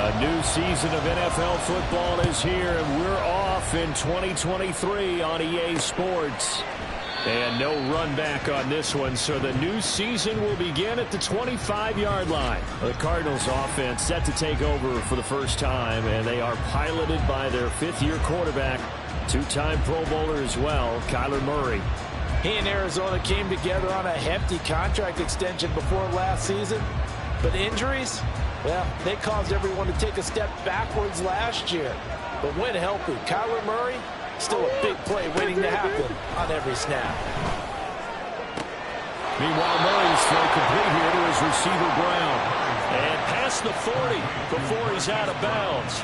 A new season of NFL football is here, and we're off in 2023 on EA Sports. And no run back on this one, so the new season will begin at the 25-yard line. The Cardinals offense set to take over for the first time, and they are piloted by their fifth-year quarterback, two-time Pro Bowler as well, Kyler Murray. He and Arizona came together on a hefty contract extension before last season, but injuries, well, they caused everyone to take a step backwards last year. But when healthy, Kyler Murray, still a big play waiting to happen on every snap. Meanwhile, Murray's throw complete here to his receiver Brown. And past the 40 before he's out of bounds.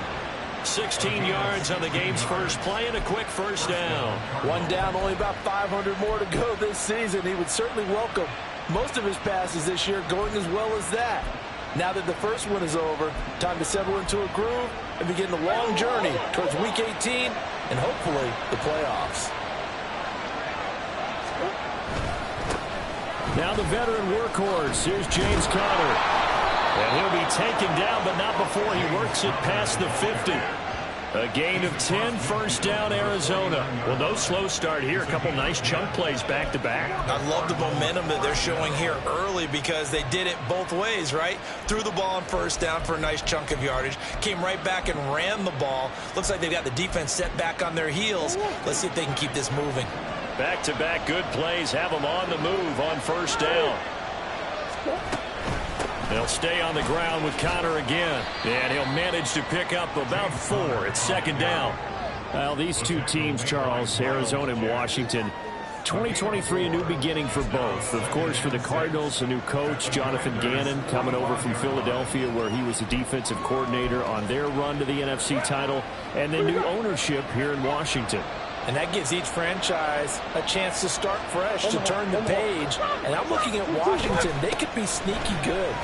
16 yards on the game's first play and a quick first down. One down, only about 500 more to go this season. He would certainly welcome most of his passes this year going as well as that. Now that the first one is over, time to settle into a groove and begin the long journey towards Week 18 and hopefully the playoffs. Now the veteran workhorse. Here's James Conner. And he'll be taken down, but not before he works it past the 50. A gain of 10, first down, Arizona. Well, no slow start here. A couple nice chunk plays back-to-back. I love the momentum that they're showing here early because they did it both ways, right? Threw the ball on first down for a nice chunk of yardage. Came right back and ran the ball. Looks like they've got the defense set back on their heels. Let's see if they can keep this moving. Back-to-back good plays have them on the move on first down. They'll stay on the ground with Conner again. And he'll manage to pick up about 4 at second down. Well, these two teams, Charles, Arizona and Washington, 2023 a new beginning for both. Of course, for the Cardinals, a new coach, Jonathan Gannon, coming over from Philadelphia where he was the defensive coordinator on their run to the NFC title. And then new ownership here in Washington. And that gives each franchise a chance to start fresh, to turn the page. And I'm looking at Washington. They could be sneaky good.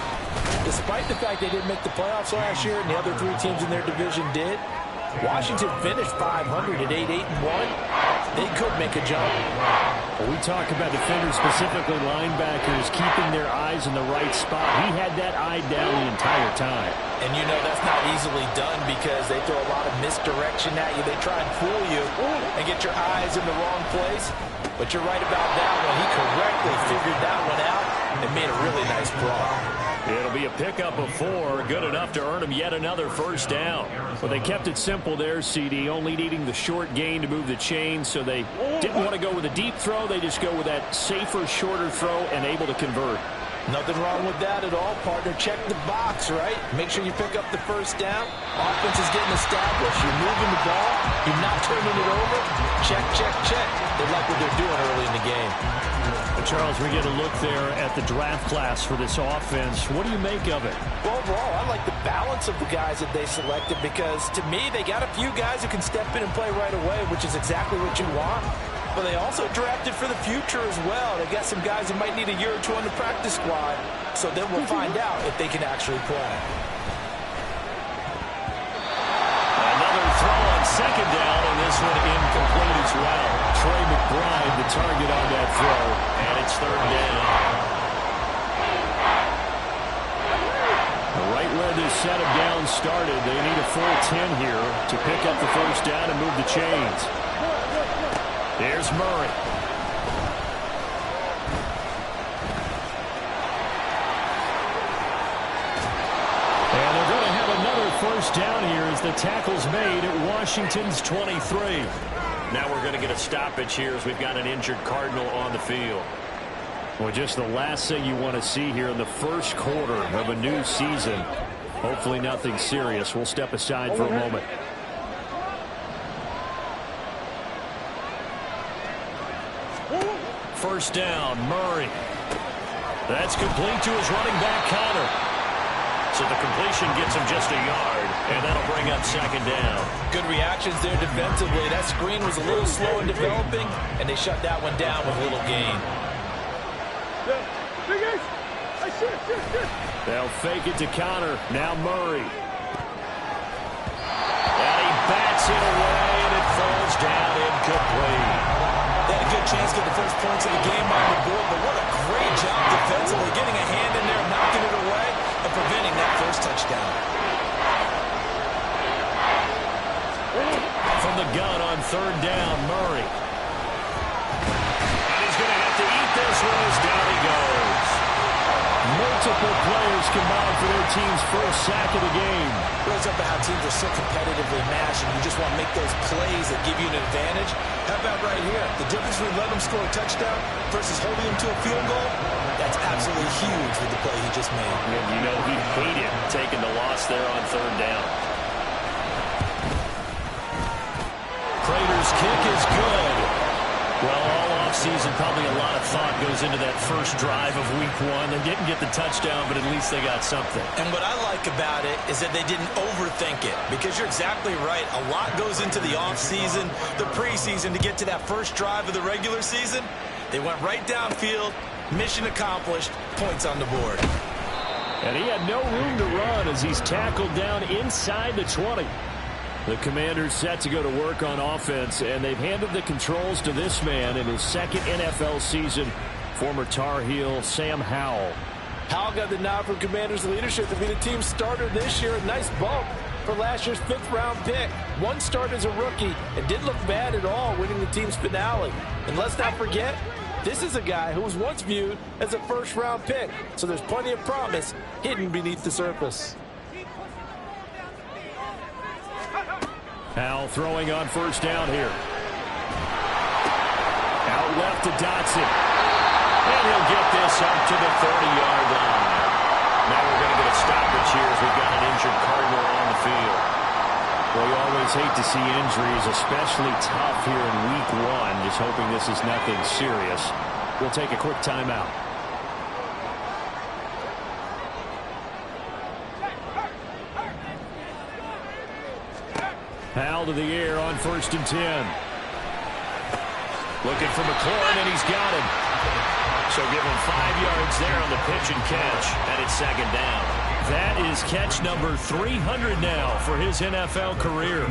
Despite the fact they didn't make the playoffs last year and the other 3 teams in their division did, Washington finished 500 at 8-1. They could make a jump. Well, we talk about defenders, specifically linebackers, keeping their eyes in the right spot. He had that eye down the entire time. And you know that's not easily done because they throw a lot of misdirection at you. They try and fool you and get your eyes in the wrong place. But you're right about that one. He correctly figured that one out and made a really nice draw. It'll be a pickup of 4, good enough to earn him yet another first down. Well, they kept it simple there, CD, only needing the short gain to move the chain, so they didn't want to go with a deep throw. They just go with that safer, shorter throw and able to convert. Nothing wrong with that at all, partner. Check the box, right? Make sure you pick up the first down. Offense is getting established. You're moving the ball. You're not turning it over. Check, check, check. They like what they're doing early in the game. Charles, we get a look there at the draft class for this offense. What do you make of it? Well, overall, I like the balance of the guys that they selected because, to me, they got a few guys who can step in and play right away, which is exactly what you want. But they also drafted for the future as well. They got some guys who might need a year or 2 on the practice squad, so then we'll find out if they can actually play. Another throw on second down, and this one incomplete as well. Trey McBride, the target on that throw, and it's third down. Right where this set of downs started, they need a full 10 here to pick up the first down and move the chains. There's Murray. And they're going to have another first down here as the tackle's made at Washington's 23. Now we're going to get a stoppage here as we've got an injured Cardinal on the field. Well, just the last thing you want to see here in the first quarter of a new season. Hopefully nothing serious. We'll step aside for a moment. First down, Murray. That's complete to his running back, Conner. So the completion gets him just a yard, and that'll bring up second down. Good reactions there defensively. That screen was a little slow in developing, and they shut that one down with a little gain. They'll fake it to Conner. Now Murray. And he bats it away, and it falls down incomplete. They had a good chance to get the first points of the game on the board, but what a great job defensively, getting a hand in there, knocking it away, and preventing that first touchdown. third down. Murray. And he's going to have to eat this one as down he goes. Multiple players combined for their team's first sack of the game. Shows up how teams are so competitively matched, and you just want to make those plays that give you an advantage. How about right here? The difference between letting them score a touchdown versus holding them to a field goal, that's absolutely huge with the play he just made. And you know he hated taking the loss there on third down. Prater's kick is good. Well, all offseason, probably a lot of thought goes into that first drive of week one. They didn't get the touchdown, but at least they got something. And what I like about it is that they didn't overthink it, because you're exactly right. A lot goes into the offseason, the preseason, to get to that first drive of the regular season. They went right downfield, mission accomplished, points on the board. And he had no room to run as he's tackled down inside the 20. The Commanders set to go to work on offense, and they've handed the controls to this man in his second NFL season, former Tar Heel Sam Howell. Howell got the nod from Commanders leadership to be the team starter this year. A nice bump for last year's 5th-round pick. One start as a rookie, and didn't look bad at all, winning the team's finale. And let's not forget, this is a guy who was once viewed as a first-round pick, so there's plenty of promise hidden beneath the surface. Howell throwing on first down here. Out left to Dotson. And he'll get this up to the 30-yard line. Now we're going to get a stoppage here as we've got an injured Cardinal on the field. Well, you always hate to see injuries, especially tough here in week one. Just hoping this is nothing serious. We'll take a quick timeout. Howell to the air on 1st and 10. Looking for McLaurin, and he's got him. So give him 5 yards there on the pitch and catch, and it's second down. That is catch number 300 now for his NFL career.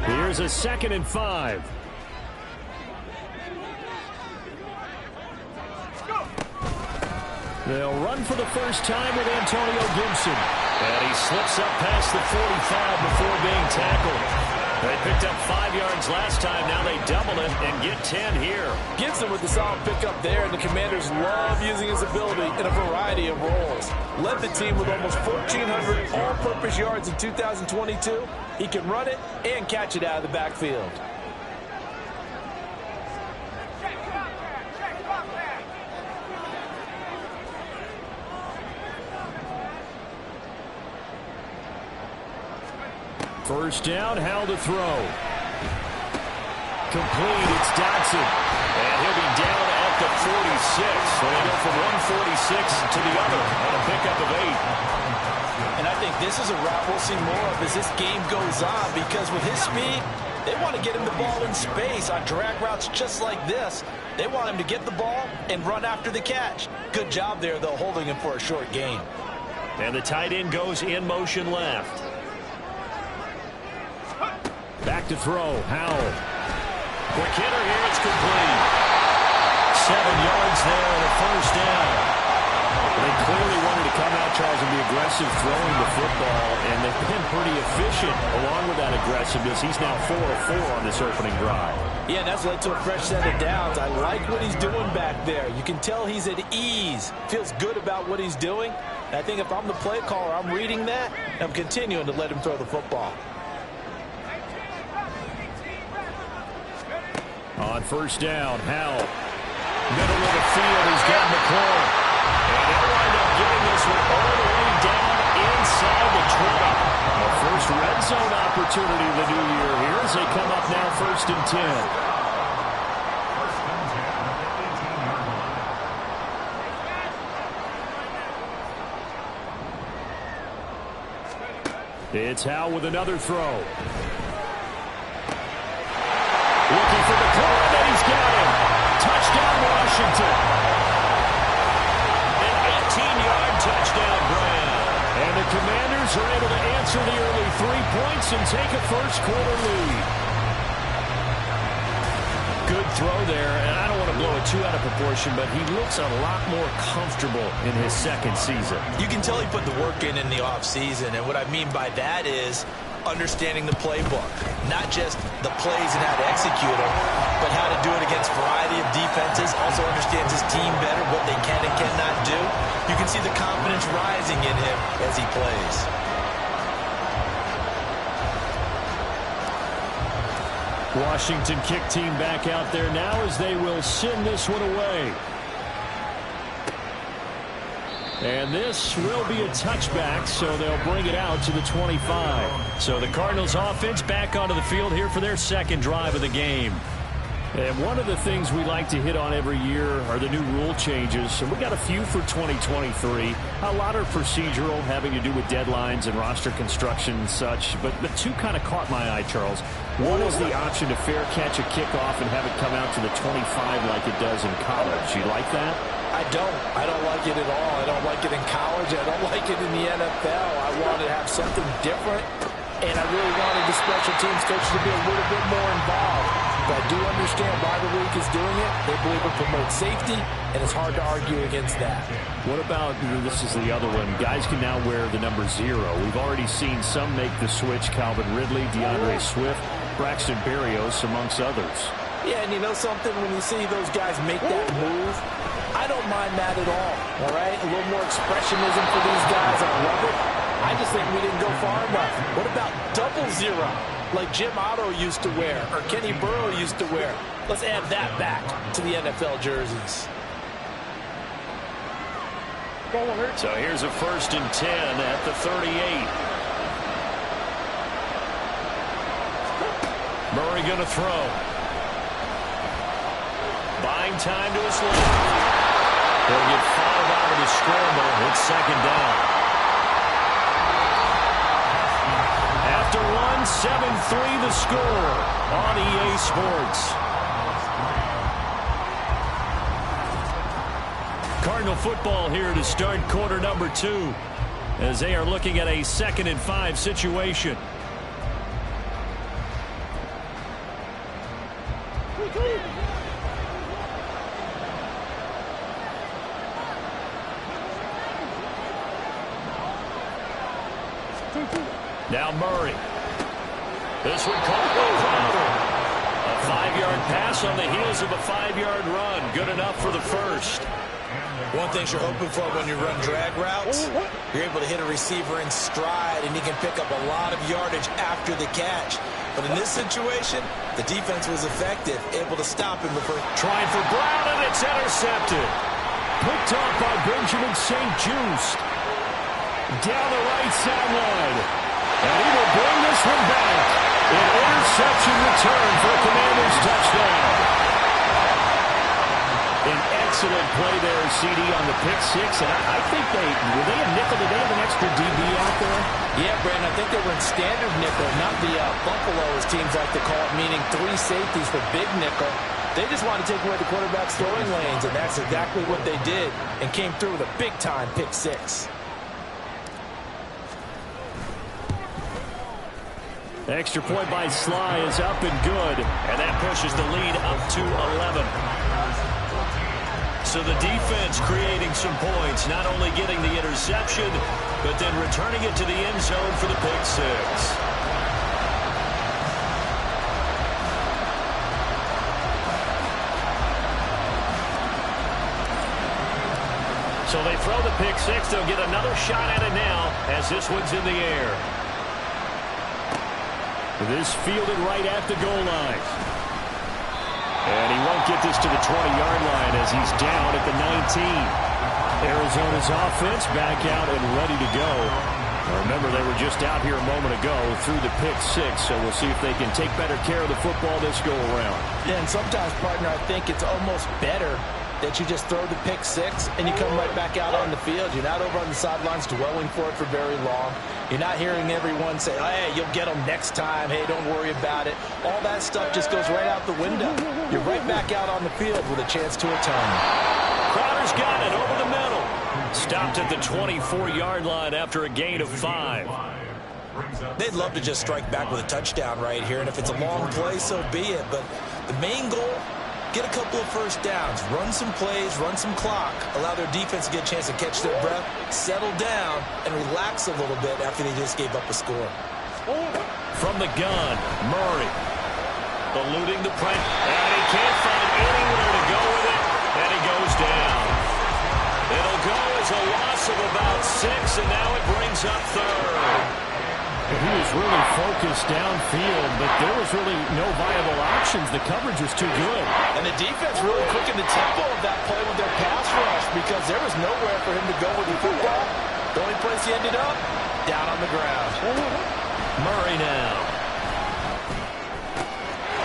Here's a 2nd and 5. They'll run for the first time with Antonio Gibson. And he slips up past the 45 before being tackled. They picked up 5 yards last time. Now they double it and get 10 here. Gibson with the solid pickup there, and the Commanders love using his ability in a variety of roles. Led the team with almost 1,400 all-purpose yards in 2022. He can run it and catch it out of the backfield. First down, Howell to throw. Complete, it's Dotson. And he'll be down at the 46. So they go from 146 to the other on a pickup of 8. And I think this is a route we'll see more of as this game goes on, because with his speed, they want to get him the ball in space on drag routes just like this. They want him to get the ball and run after the catch. Good job there, though, holding him for a short gain. And the tight end goes in motion left. Back to throw, Howell. Quick hitter here, it's complete. 7 yards there and a first down. They clearly wanted to come out, Charles, and be aggressive throwing the football, and they've been pretty efficient along with that aggressiveness. He's now 4 of 4 on this opening drive. Yeah, and that's led to a fresh set of downs. I like what he's doing back there. You can tell he's at ease. Feels good about what he's doing. And I think if I'm the play caller, I'm reading that, and I'm continuing to let him throw the football. On first down, Howell. Middle of the field, he's got McLaurin. And they'll wind up getting this one all the way down inside the 20. The first red zone opportunity of the new year here as they come up now 1st and 10. It's Howell with another throw. Looking for McLaurin, and he's got him. Touchdown, Washington. An 18-yard touchdown grab. And the Commanders are able to answer the early 3 points and take a first-quarter lead. Good throw there, and I don't want to blow it too out of proportion, but he looks a lot more comfortable in his second season. You can tell he put the work in the offseason, and what I mean by that is understanding the playbook. Not just the plays and how to execute them, but how to do it against a variety of defenses. Also understands his team better, what they can and cannot do. You can see the confidence rising in him as he plays. Washington kick team back out there now as they will send this one away. And this will be a touchback, so they'll bring it out to the 25. So the Cardinals offense back onto the field here for their second drive of the game. And one of the things we like to hit on every year are the new rule changes. And we got a few for 2023. A lot are procedural, having to do with deadlines and roster construction and such. But two kind of caught my eye, Charles. One is the option to fair catch a kickoff and have it come out to the 25 like it does in college. You like that? I don't like it at all. I don't like it in college. I don't like it in the NFL. I want to have something different, and I really wanted the special teams coaches to be a little bit more involved. But I do understand why the league is doing it. They believe it promotes safety, and it's hard to argue against that. What about, this is the other one, guys can now wear the number 0. We've already seen some make the switch, Calvin Ridley, DeAndre Swift, Braxton Berrios, amongst others. Yeah, and you know something? When you see those guys make that move, I don't mind that at all right? A little more expressionism for these guys. I love it. I just think we didn't go far enough. What about double 0, like Jim Otto used to wear or Kenny Burrow used to wear? Let's add that back to the NFL jerseys. So here's a 1st and 10 at the 38. Murray going to throw. Buying time to his left. They'll get 5 out of the scramble. It's 2nd down. After one, 7-3 the score on EA Sports. Cardinal football here to start quarter number 2 as they are looking at a 2nd and 5 situation. Now Murray. This one caught by Crowder. A 5-yard pass on the heels of a 5-yard run. Good enough for the first. One thing you're hoping for when you run drag routes, you're able to hit a receiver in stride, and he can pick up a lot of yardage after the catch. But in this situation, the defense was effective, able to stop him before trying for Brown, and it's intercepted. Picked off by Benjamin St. Just. Down the right sideline. And he will bring this one back. An interception return for a Commanders touchdown. An excellent play there, CD, on the pick 6. And I think were they a nickel? Did they have an extra DB out there? Yeah, Brandon, I think they were in standard nickel, not the buffalo, as teams like to call it, meaning 3 safeties for big nickel. They just wanted to take away the quarterback's throwing lanes, and that's exactly what they did, and came through with a big-time pick 6. Extra point by Sly is up and good, and that pushes the lead up to 11. So the defense creating some points, not only getting the interception, but then returning it to the end zone for the pick 6. So they throw the pick 6. They'll get another shot at it now as this one's in the air. This fielded right at the goal line. And he won't get this to the 20-yard line as he's down at the 19. Arizona's offense back out and ready to go. Remember, they were just out here a moment ago through the pick 6, so we'll see if they can take better care of the football this go around. Yeah, and sometimes, partner, I think it's almost better that you just throw the pick 6 and you come right back out on the field. You're not over on the sidelines dwelling for it for very long. You're not hearing everyone say, hey, you'll get them next time. Hey, don't worry about it. All that stuff just goes right out the window. You're right back out on the field with a chance to atone. Crowder's got it over the middle. Stopped at the 24-yard line after a gain of 5. They'd love to just strike back with a touchdown right here, and if it's a long play, so be it. But the main goal, get a couple of first downs, run some plays, run some clock, allow their defense to get a chance to catch their breath, settle down, and relax a little bit after they just gave up a score. From the gun, Murray. Eluding the pressure. And he can't find anywhere to go with it. And he goes down. It'll go as a loss of about 6, and now it brings up third. He was really focused downfield, but there was really no viable options. The coverage was too good. And the defense really quickened the tempo of that play with their pass rush because there was nowhere for him to go with the football. The only place he ended up, down on the ground. Murray now.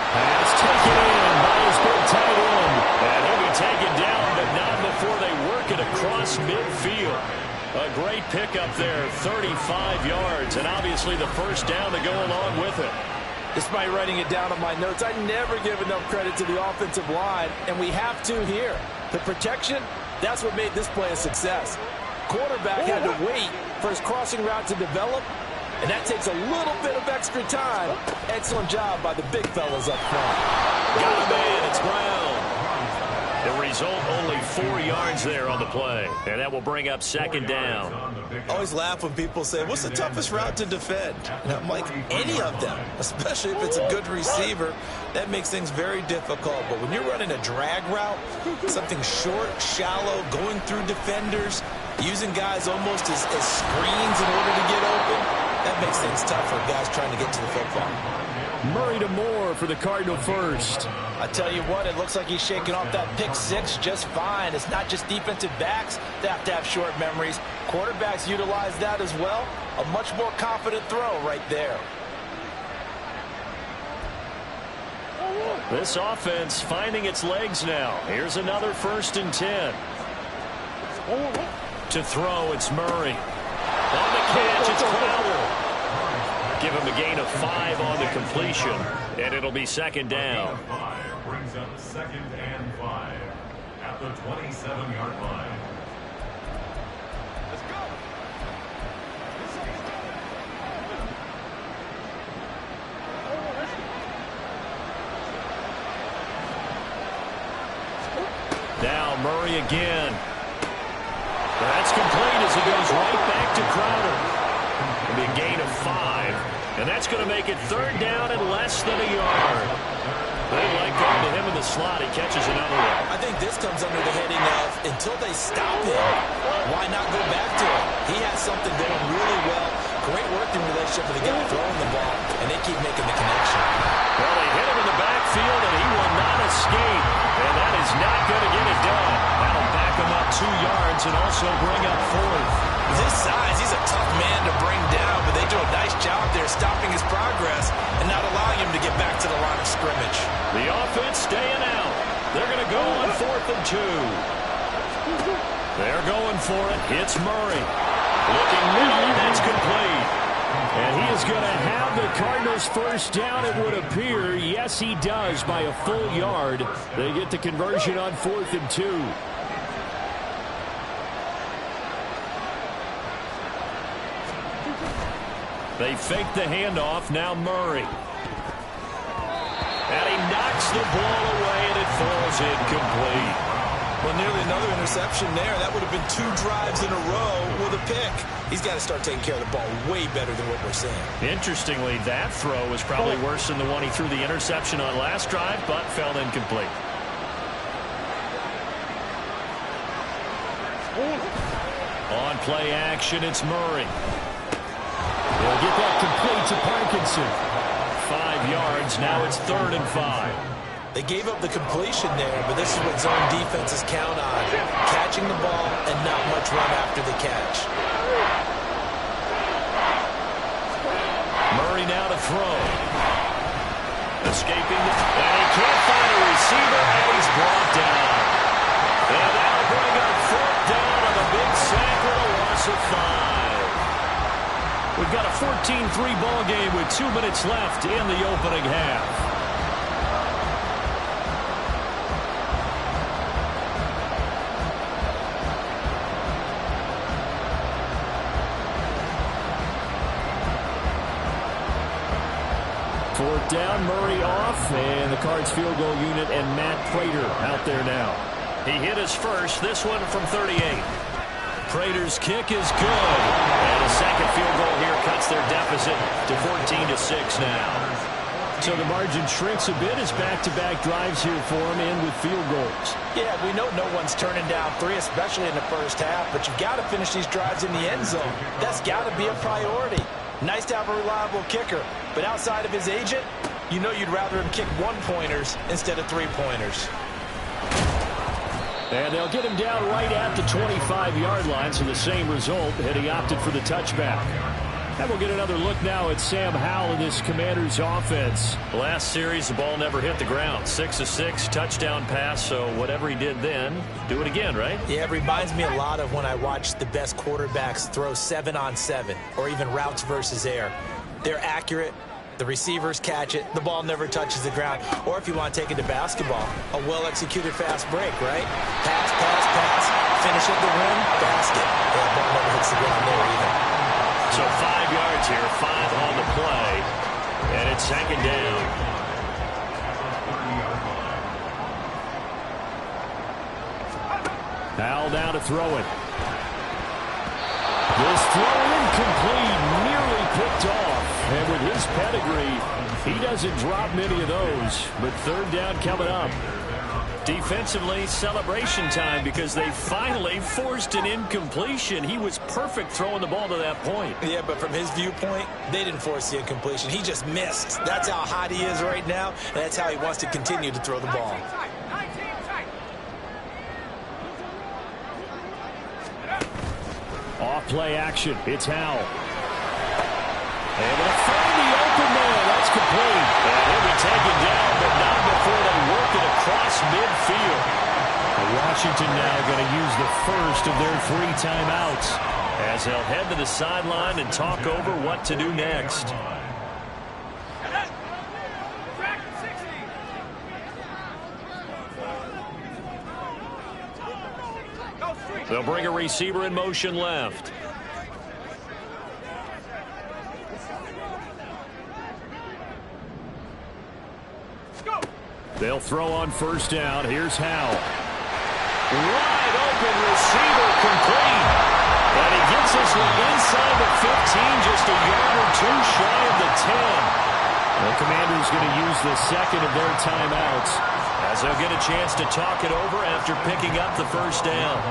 Pass taken in by his big tight end. And he'll be taken down, but not before they work it across midfield. A great pickup there, 35 yards, and obviously the first down to go along with it. Despite writing it down on my notes, I never give enough credit to the offensive line, and we have to here. The protection, that's what made this play a success. Quarterback had to wait for his crossing route to develop, and that takes a little bit of extra time. Excellent job by the big fellas up front. Got a man, it's ground. The result, only 4 yards there on the play, and that will bring up second down. I always laugh when people say, what's the toughest route to defend? And I'm like, any of them, especially if it's a good receiver. That makes things very difficult. But when you're running a drag route, something short, shallow, going through defenders, using guys almost as screens in order to get open, that makes things tough for guys trying to get to the football. Murray to Moore for the Cardinal first. I tell you what, it looks like he's shaking off that pick 6 just fine. It's not just defensive backs that have to have short memories. Quarterbacks utilize that as well. A much more confident throw right there. This offense finding its legs now. Here's another 1st and 10. To throw, it's Murray. On the catch, it's Crowder. Give him a gain of 5 on the completion, and it'll be second down. Brings up 2nd and 5 at the 27-yard line. Let's go. Now Murray again. That's complete as it goes right back to Crowder. It'll be a gain of 5, and that's going to make it 3rd down and less than a yard. They like going to him in the slot. He catches another one. I think this comes under the heading of until they stop him, why not go back to him? He has something going really well. Great working relationship with the guy throwing the ball, and they keep making the connection. Well, they hit him in the backfield, and he will not escape. And that is not going to get it done. That'll back him up 2 yards and also bring up 4th. With his size, he's a tough man to bring down, but they do a nice job there stopping his progress and not allowing him to get back to the line of scrimmage. The offense staying out. They're going to go on 4th and 2. They're going for it. It's Murray. Looking middle, that's complete. And he is going to have the Cardinals first down, it would appear. Yes, he does by a full yard. They get the conversion on 4th and 2. They fake the handoff. Now Murray. And he knocks the ball away, and it falls incomplete. Well, nearly another interception there. That would have been 2 drives in a row with a pick. He's got to start taking care of the ball way better than what we're seeing. Interestingly, that throw was probably worse than the one he threw the interception on last drive, but fell incomplete. On play action, it's Murray. They'll get that complete to Parkinson. 5 yards, now it's 3rd and 5. They gave up the completion there, but this is what zone defenses count on. Catching the ball and not much run after the catch. Murray now to throw. Escaping, and he can't find a receiver, and he's brought down. And that'll bring up 4th down on a big sack with a loss of 5. We've got a 14-3 ball game with 2 minutes left in the opening half. Fourth down, Murray off, and the Cards field goal unit and Matt Prater out there now. He hit his first, this one from 38. Prater's kick is good. And a second field goal here cuts their deficit to 14-6 now. So the margin shrinks a bit as back-to-back drives here for him and with field goals. Yeah, we know no one's turning down three, especially in the first half, but you've got to finish these drives in the end zone. That's got to be a priority. Nice to have a reliable kicker, but outside of his agent, you know you'd rather him kick one-pointers instead of three-pointers. And they'll get him down right at the 25-yard line, so the same result, and he opted for the touchback. And we'll get another look now at Sam Howell in this Commanders offense. Last series, the ball never hit the ground. 6 of 6, touchdown pass, so whatever he did then, do it again, right? Yeah, it reminds me a lot of when I watched the best quarterbacks throw 7-on-7 or even routes versus air. They're accurate. The receivers catch it. The ball never touches the ground. Or if you want to take it to basketball, a well-executed fast break, right? Pass, pass, pass, finish at the rim, basket. Yeah, the ball never hits the ground there either. So 5 yards here, 5 on the play, and it's second down. Howell now to throw it. This throw incomplete, nearly picked off. And with his pedigree, he doesn't drop many of those. But third down coming up. Defensively, celebration time because they finally forced an incompletion. He was perfect throwing the ball to that point. Yeah, but from his viewpoint, they didn't force the incompletion. He just missed. That's how hot he is right now, and that's how he wants to continue to throw the ball. Off play action. It's Howell. Able to find the open man. That's complete. And he'll be taken down, but not before they work it across midfield. Washington now going to use the first of their 3 timeouts, as they'll head to the sideline and talk over what to do next. They'll bring a receiver in motion left. They'll throw on first down. Here's Howell. Wide open receiver complete. And he gets this one inside the 15, just a yard or two shy of the 10. The Commanders going to use the second of their timeouts, as they'll get a chance to talk it over after picking up the first down.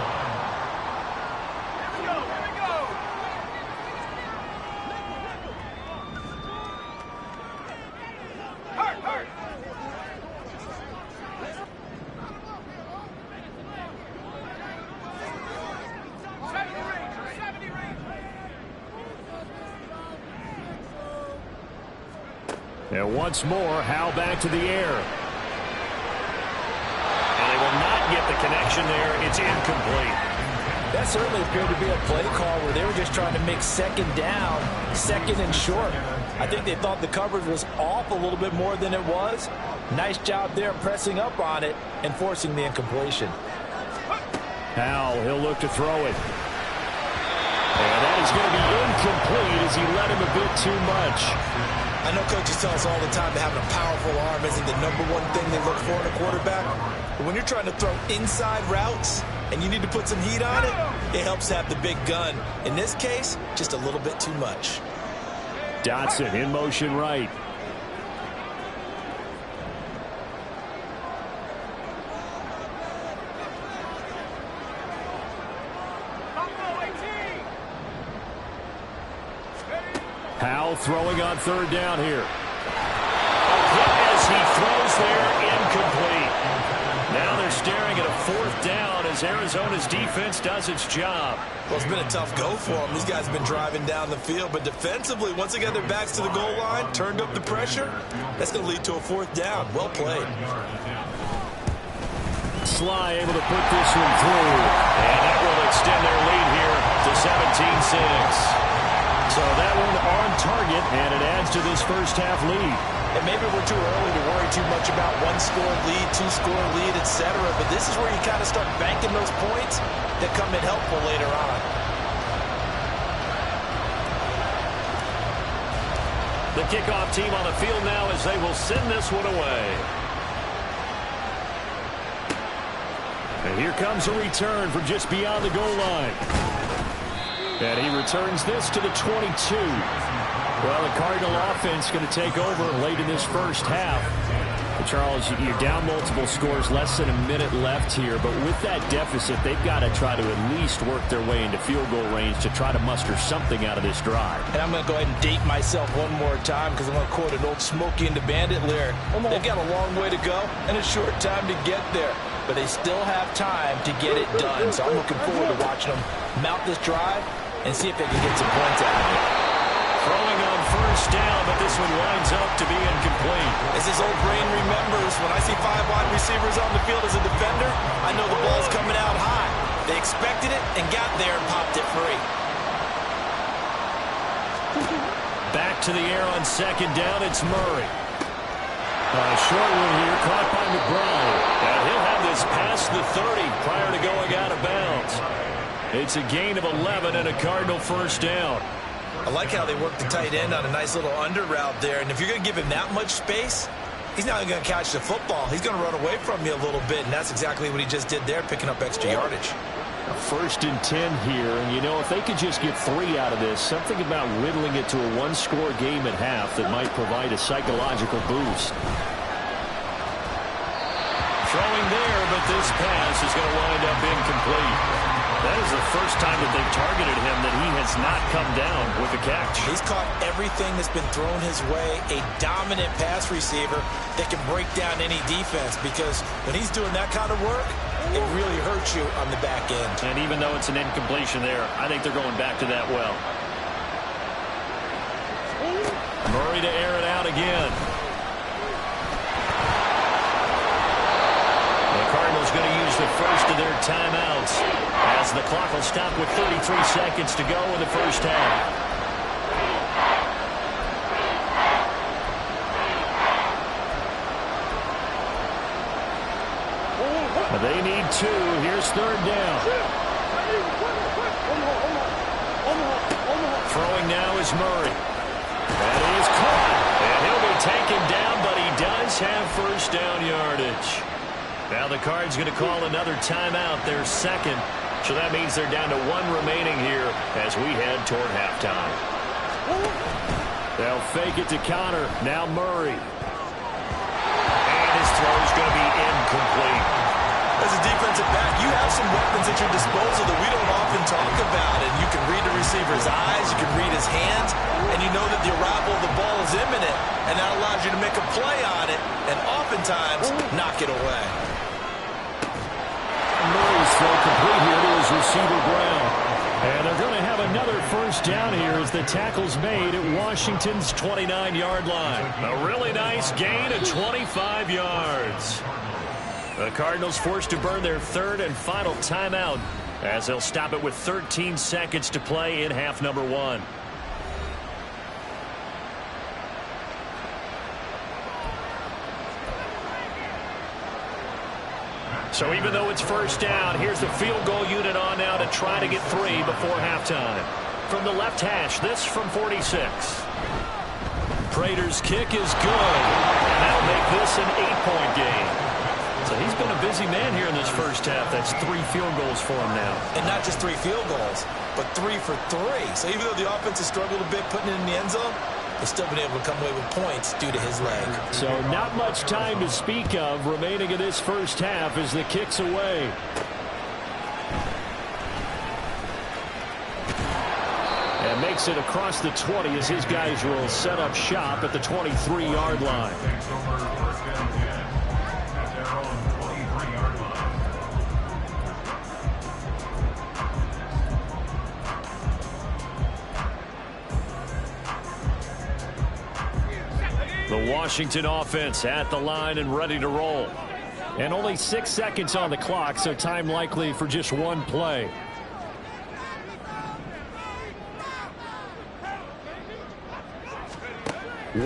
And once more, Howell back to the air. And they will not get the connection there. It's incomplete. That certainly appeared to be a play call where they were just trying to make second down, second and short. I think they thought the coverage was off a little bit more than it was. Nice job there pressing up on it and forcing the incompletion. Howell, he'll look to throw it. And that is going to be incomplete as he let him a bit too much. I know coaches tell us all the time that having a powerful arm isn't the #1 thing they look for in a quarterback. But when you're trying to throw inside routes and you need to put some heat on it, it helps to have the big gun. In this case, just a little bit too much. Dotson in motion right. Howell throwing on third down here. As he throws there, incomplete. Now they're staring at a fourth down as Arizona's defense does its job. Well, it's been a tough go for them. These guys have been driving down the field, but defensively, once they got their backs to the goal line, turned up the pressure, that's going to lead to a fourth down. Well played. Sly able to put this one through. And that will extend their lead here to 17-6. So that one on target, and it adds to this first half lead. And maybe we're too early to worry too much about one-score lead, two-score lead, etc. But this is where you kind of start banking those points that come in helpful later on. The kickoff team on the field now as they will send this one away. And here comes a return from just beyond the goal line. And he returns this to the 22. Well, the Cardinal offense going to take over late in this first half. But Charles, you're down multiple scores, less than a minute left here. But with that deficit, they've got to try to at least work their way into field goal range to try to muster something out of this drive. And I'm going to go ahead and date myself one more time because I'm going to quote an old Smokey and the Bandit lyric. They've got a long way to go and a short time to get there. But they still have time to get it done. So I'm looking forward to watching them mount this drive and see if they can get some points out of it. Throwing on first down, but this one winds up to be incomplete. As his old brain remembers, when I see 5 wide receivers on the field as a defender, I know the ball's coming out high. They expected it and got there and popped it free. Back to the air on second down, it's Murray. A short one here, caught by McBride. And he'll have this past the 30 prior to going out of bounds. It's a gain of 11 and a Cardinal first down. I like how they work the tight end on a nice little under route there. And if you're going to give him that much space, he's not going to catch the football. He's going to run away from you a little bit, and that's exactly what he just did there, picking up extra yardage. First and 10 here, and you know, if they could just get 3 out of this, something about whittling it to a one-score game at half that might provide a psychological boost. Throwing there, but this pass is going to wind up incomplete. That is the first time that they've targeted him that he has not come down with a catch. He's caught everything that's been thrown his way. A dominant pass receiver that can break down any defense, because when he's doing that kind of work, it really hurts you on the back end. And even though it's an incompletion there, I think they're going back to that well. Murray to air it out again. The Cardinals going to use the first of their timeouts as the clock will stop with 33 seconds to go in the first half. They need 2. Here's third down. Throwing now is Murray. That is caught. And he'll be taken down, but he does have first down yardage. Now the Cards going to call another timeout, their second. So that means they're down to 1 remaining here as we head toward halftime. They'll fake it to counter. Now Murray. And his throw is going to be incomplete. As a defensive back, you have some weapons at your disposal that we don't often talk about. And you can read the receiver's eyes, you can read his hands, and you know that the arrival of the ball is imminent. And that allows you to make a play on it and oftentimes knock it away. Murray's throw complete here to his receiver Brown. And they're going to have another first down here as the tackle's made at Washington's 29-yard line. A really nice gain of 25 yards. The Cardinals forced to burn their third and final timeout as they'll stop it with 13 seconds to play in half number 1. So even though it's first down, here's the field goal unit on now to try to get 3 before halftime. From the left hash, this from 46. Prater's kick is good, and that'll make this an 8-point game. So he's been a busy man here in this first half. That's 3 field goals for him now. And not just 3 field goals, but 3 for 3. So even though the offense has struggled a bit putting it in the end zone, they've still been able to come away with points due to his leg. So not much time to speak of remaining in this first half as the kick's away. And makes it across the 20 as his guys will set up shop at the 23-yard line. The Washington offense at the line and ready to roll. And only 6 seconds on the clock, so time likely for just 1 play.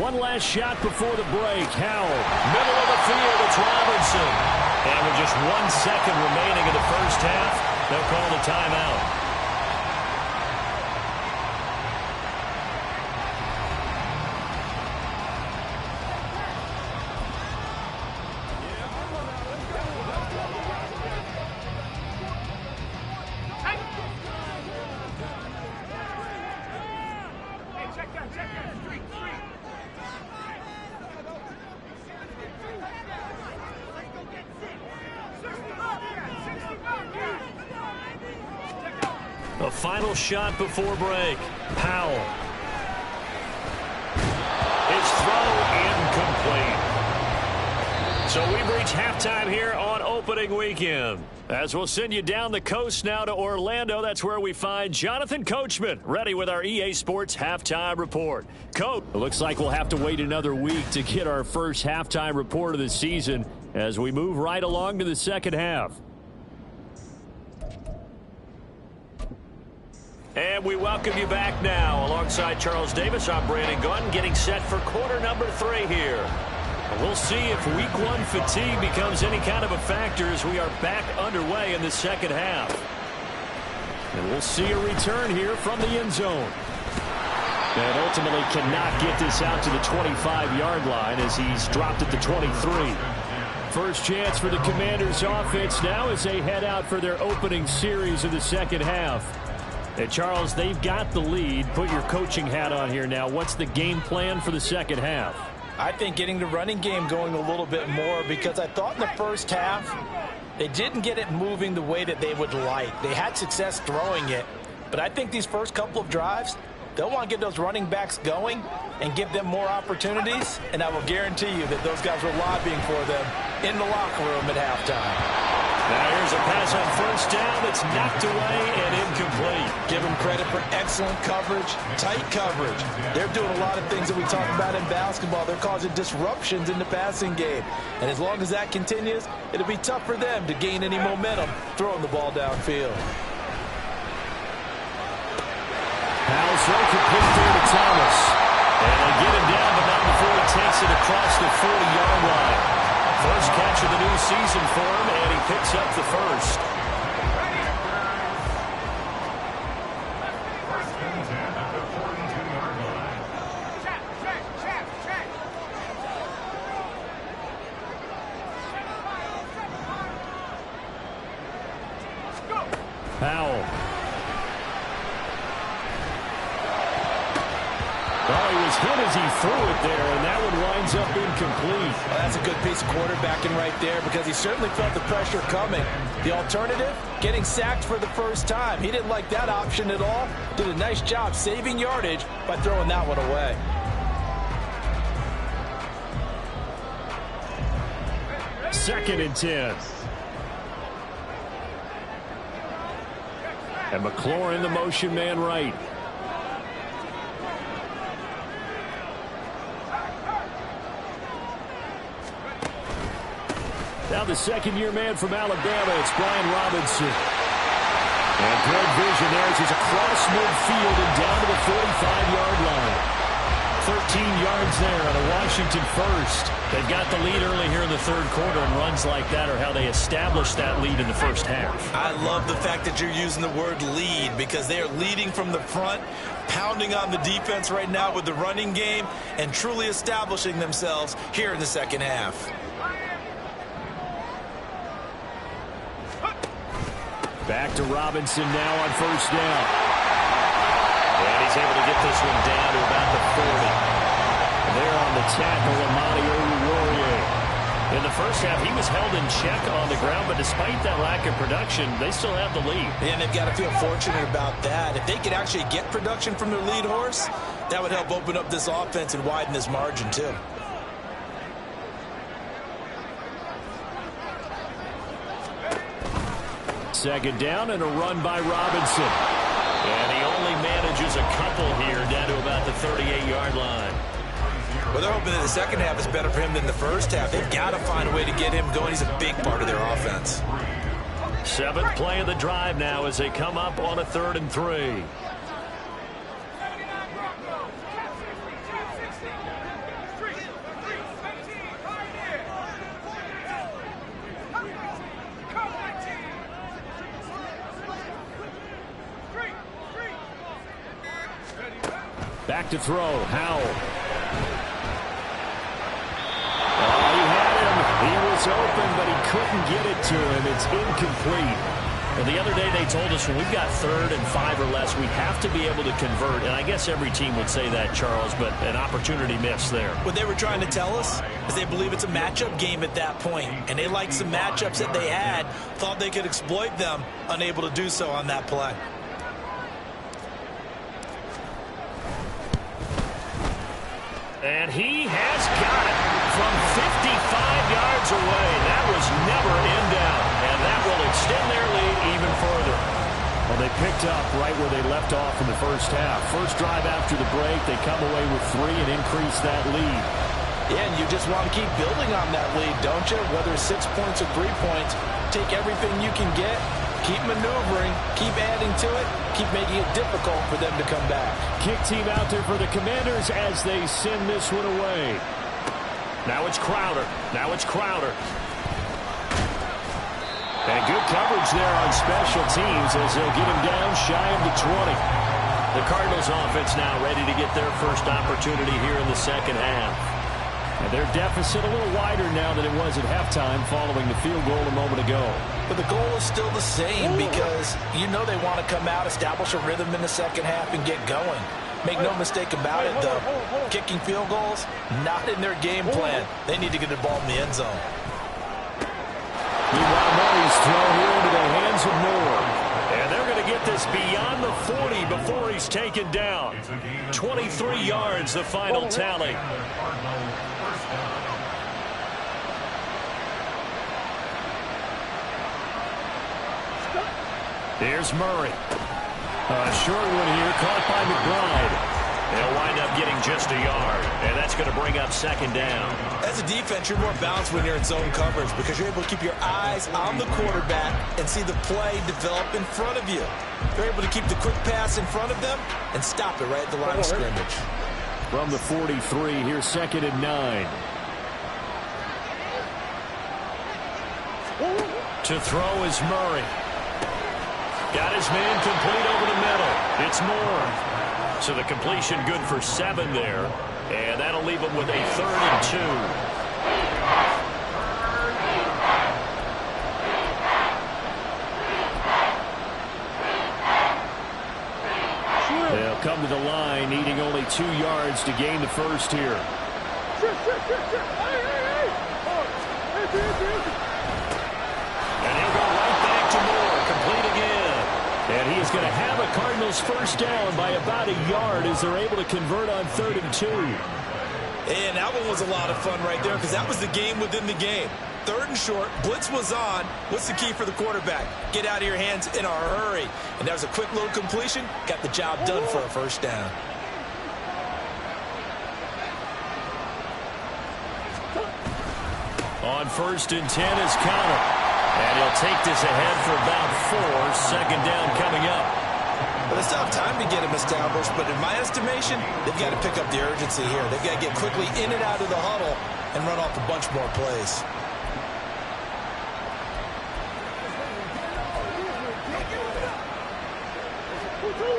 One last shot before the break. Howell. Middle of the field, it's Robinson. And with just 1 second remaining in the first half, they'll call the timeout. final shot before break. Powell. His throw incomplete. So we've reached halftime here on opening weekend. As we'll send you down the coast now to Orlando, that's where we find Jonathan Coachman, ready with our EA Sports Halftime Report. Coach, it looks like we'll have to wait another week to get our first halftime report of the season as we move right along to the second half. And we welcome you back now. Alongside Charles Davis, I'm Brandon Gunn, getting set for quarter number 3 here. We'll see if week 1 fatigue becomes any kind of a factor as we are back underway in the second half. And we'll see a return here from the end zone. And ultimately cannot get this out to the 25-yard line as he's dropped at the 23. First chance for the Commanders' offense now as they head out for their opening series of the second half. And Charles, they've got the lead. Put your coaching hat on here now. What's the game plan for the second half? I think getting the running game going a little bit more, because I thought in the first half they didn't get it moving the way that they would like. They had success throwing it, but I think these first couple of drives, they'll want to get those running backs going and give them more opportunities, and I will guarantee you that those guys were lobbying for them in the locker room at halftime. Now here's a pass on first down that's knocked away and incomplete. Give them credit for excellent coverage, tight coverage. They're doing a lot of things that we talk about in basketball. They're causing disruptions in the passing game. And as long as that continues, it'll be tough for them to gain any momentum throwing the ball downfield. Powell throw complete there to Thomas. And they get him down, but not before he takes it across the 40-yard line. First catch of the new season for him, and he picks up the first. First and 10 at the 42-yard line. Powell. Oh, he was hit as he threw it there, and that one winds up incomplete. Well, that's a good piece of quarterbacking right there, because he certainly felt the pressure coming. The alternative, getting sacked for the first time. He didn't like that option at all. Did a nice job saving yardage by throwing that one away. Second and 10. And McLaurin, the motion man right. Now the second-year man from Alabama, it's Brian Robinson. And good vision there as he's across midfield and down to the 45-yard line. 13 yards there on a Washington first. They've got the lead early here in the third quarter, and runs like that are how they established that lead in the first half. I love the fact that you're using the word lead, because they are leading from the front, pounding on the defense right now with the running game, and truly establishing themselves here in the second half. Back to Robinson now on first down. And he's able to get this one down to about the 40. There on the tackle, Llroe. In the first half, he was held in check on the ground, but despite that lack of production, they still have the lead. And they've got to feel fortunate about that. If they could actually get production from their lead horse, that would help open up this offense and widen this margin too. Second down and a run by Robinson. And he only manages a couple here down to about the 38-yard line. Well, they're hoping that the second half is better for him than the first half. They've got to find a way to get him going. He's a big part of their offense. Seventh play of the drive now as they come up on a 3rd and 3. Back to throw, Howell. Oh, he had him. He was open, but he couldn't get it to him. It's incomplete. Well, the other day they told us when we've got 3rd and 5 or less, we have to be able to convert. And I guess every team would say that, Charles, but an opportunity missed there. What they were trying to tell us is they believe it's a matchup game at that point. And they liked some matchups that they had, thought they could exploit them, unable to do so on that play. And he has got it from 55 yards away. That was never in doubt, and that will extend their lead even further. Well, they picked up right where they left off in the first half. First drive after the break, they come away with 3 and increase that lead. Yeah, and you just want to keep building on that lead, don't you? Whether it's 6 points or 3 points, take everything you can get, keep maneuvering, keep adding to it, keep making it difficult for them to come back. Kick team out there for the Commanders as they send this one away. Now it's Crowder. Now it's Crowder. And good coverage there on special teams as they'll get him down shy of the 20. The Cardinals offense now ready to get their first opportunity here in the second half. And their deficit a little wider now than it was at halftime following the field goal a moment ago. But the goal is still the same because you know they want to come out, establish a rhythm in the second half, and get going. Make no mistake about it, though. Kicking field goals, not in their game plan. They need to get the ball in the end zone. Meanwhile, Murray's throw here into the hands of Moore. And they're going to get this beyond the 40 before he's taken down. 23 yards, the final tally. Here's Murray. A short one here, caught by McBride. They'll wind up getting just a yard, and that's going to bring up second down. As a defense, you're more balanced when you're in zone coverage because you're able to keep your eyes on the quarterback and see the play develop in front of you. You're able to keep the quick pass in front of them and stop it right at the line of scrimmage. From the 43, here's 2nd and 9. To throw is Murray. Got his man complete over the middle. It's Moore. So the completion good for 7 there. And that'll leave him with a 3rd and 2. They'll come to the line, needing only 2 yards to gain the first here. And he'll go right back to Moore, complete again. And he is going to have a Cardinals first down by about a yard as they're able to convert on 3rd and 2. And that one was a lot of fun right there because that was the game within the game. 3rd and short, blitz was on. What's the key for the quarterback? Get out of your hands in a hurry. And that was a quick little completion. Got the job done for a first down. On 1st and 10 is Connor. And he'll take this ahead for about 4. Second down coming up. Well, they still have time to get him established, but in my estimation, they've got to pick up the urgency here. They've got to get quickly in and out of the huddle and run off a bunch more plays.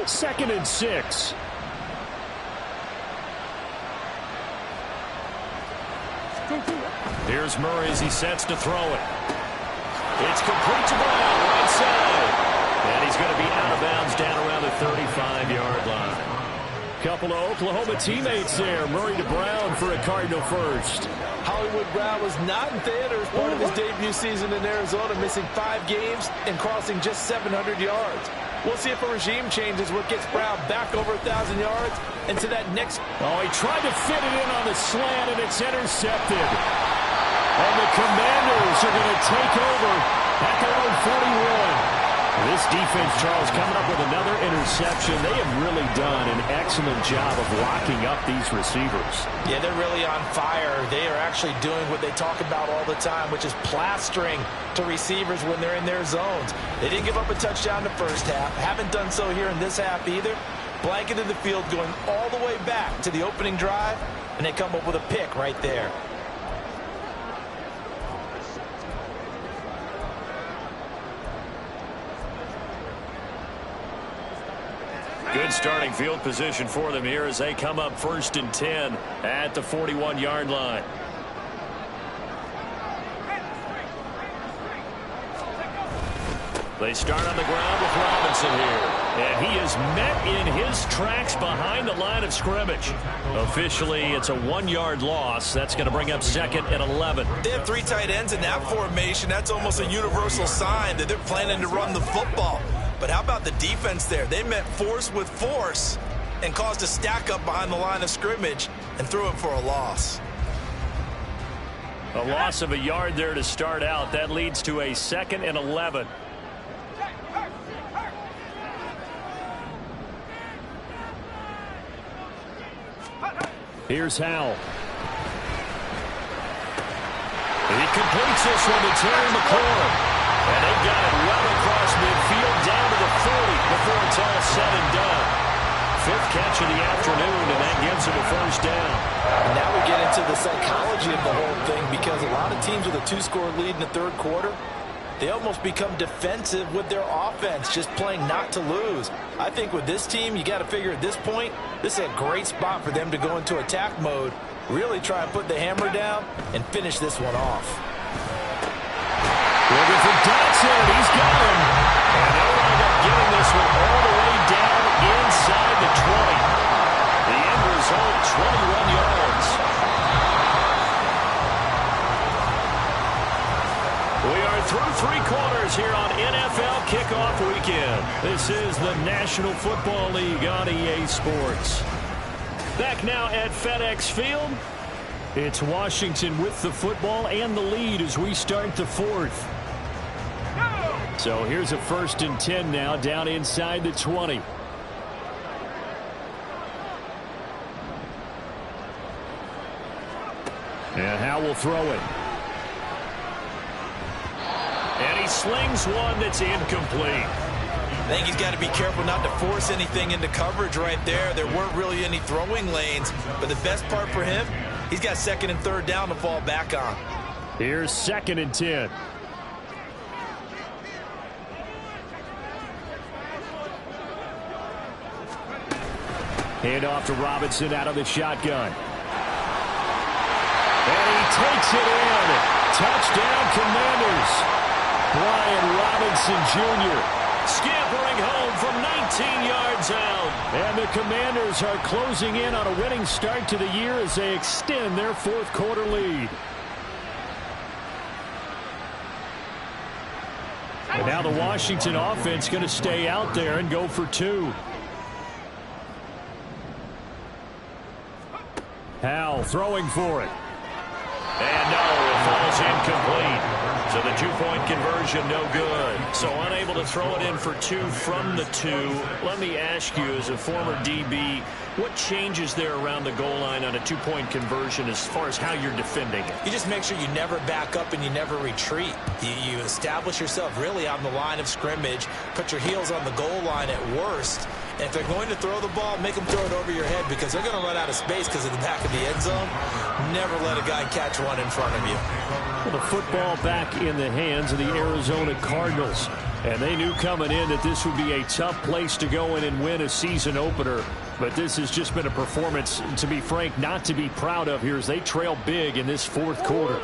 Second and 6. Here's Murray as he sets to throw it. It's complete to Brown, right side. And he's going to be out of bounds down around the 35-yard line. Couple of Oklahoma teammates there. Murray to Brown for a Cardinal first. Hollywood Brown was not in theater as part of his debut season in Arizona, missing 5 games and crossing just 700 yards. We'll see if a regime change is what gets Brown back over 1,000 yards and to that next. Oh, he tried to fit it in on the slant, and it's intercepted. And the Commanders are going to take over at their own 41. This defense, Charles, coming up with another interception. They have really done an excellent job of locking up these receivers. Yeah, they're really on fire. They are actually doing what they talk about all the time, which is plastering to receivers when they're in their zones. They didn't give up a touchdown the first half. Haven't done so here in this half either. Blanketed the field going all the way back to the opening drive, and they come up with a pick right there. Good starting field position for them here as they come up 1st and 10 at the 41-yard line. They start on the ground with Robinson here. And he is met in his tracks behind the line of scrimmage. Officially, it's a 1-yard loss. That's going to bring up 2nd and 11. They have 3 tight ends in that formation. That's almost a universal sign that they're planning to run the football. But how about the defense there? They met force with force and caused a stack up behind the line of scrimmage and threw it for a loss. A loss of a yard there to start out. That leads to a 2nd and 11. Here's Howell. He completes this one to Terry McLaurin. And they got it well across midfield down to the 40 before it's all said and done. 5th catch of the afternoon, and that gives him a first down. And now we get into the psychology of the whole thing, because a lot of teams with a 2-score lead in the 3rd quarter, they almost become defensive with their offense, just playing not to lose. I think with this team, you got to figure at this point, this is a great spot for them to go into attack mode, really try and put the hammer down and finish this one off. Looking for Dotson. He's got him. And they wind up getting this one all the way down inside the 20. The end result, 21 yards. We are through 3 quarters here on NFL Kickoff Weekend. This is the National Football League on EA Sports. Back now at FedEx Field. It's Washington with the football and the lead as we start the 4th. So here's a 1st and 10 now down inside the 20. And Howell will throw it. And he slings one that's incomplete. I think he's got to be careful not to force anything into coverage right there. There weren't really any throwing lanes, but the best part for him, he's got 2nd and 3rd down to fall back on. Here's 2nd and 10. Hand off to Robinson out of the shotgun. And he takes it in. Touchdown, Commanders. Brian Robinson Jr. scampering home from 19 yards out. And the Commanders are closing in on a winning start to the year as they extend their 4th quarter lead. And now the Washington offense going to stay out there and go for 2. Howell throwing for it. And no, it falls incomplete. So the 2-point conversion no good. So unable to throw it in for 2 from the 2. Let me ask you, as a former DB, what changes there around the goal line on a 2-point conversion as far as how you're defending it? You just make sure you never back up and you never retreat. You establish yourself really on the line of scrimmage, put your heels on the goal line at worst. And if they're going to throw the ball, make them throw it over your head, because they're going to run out of space because of the back of the end zone. Never let a guy catch one in front of you. Well, the football back in the hands of the Arizona Cardinals. And they knew coming in that this would be a tough place to go in and win a season opener. But this has just been a performance, to be frank, not to be proud of here as they trail big in this 4th quarter.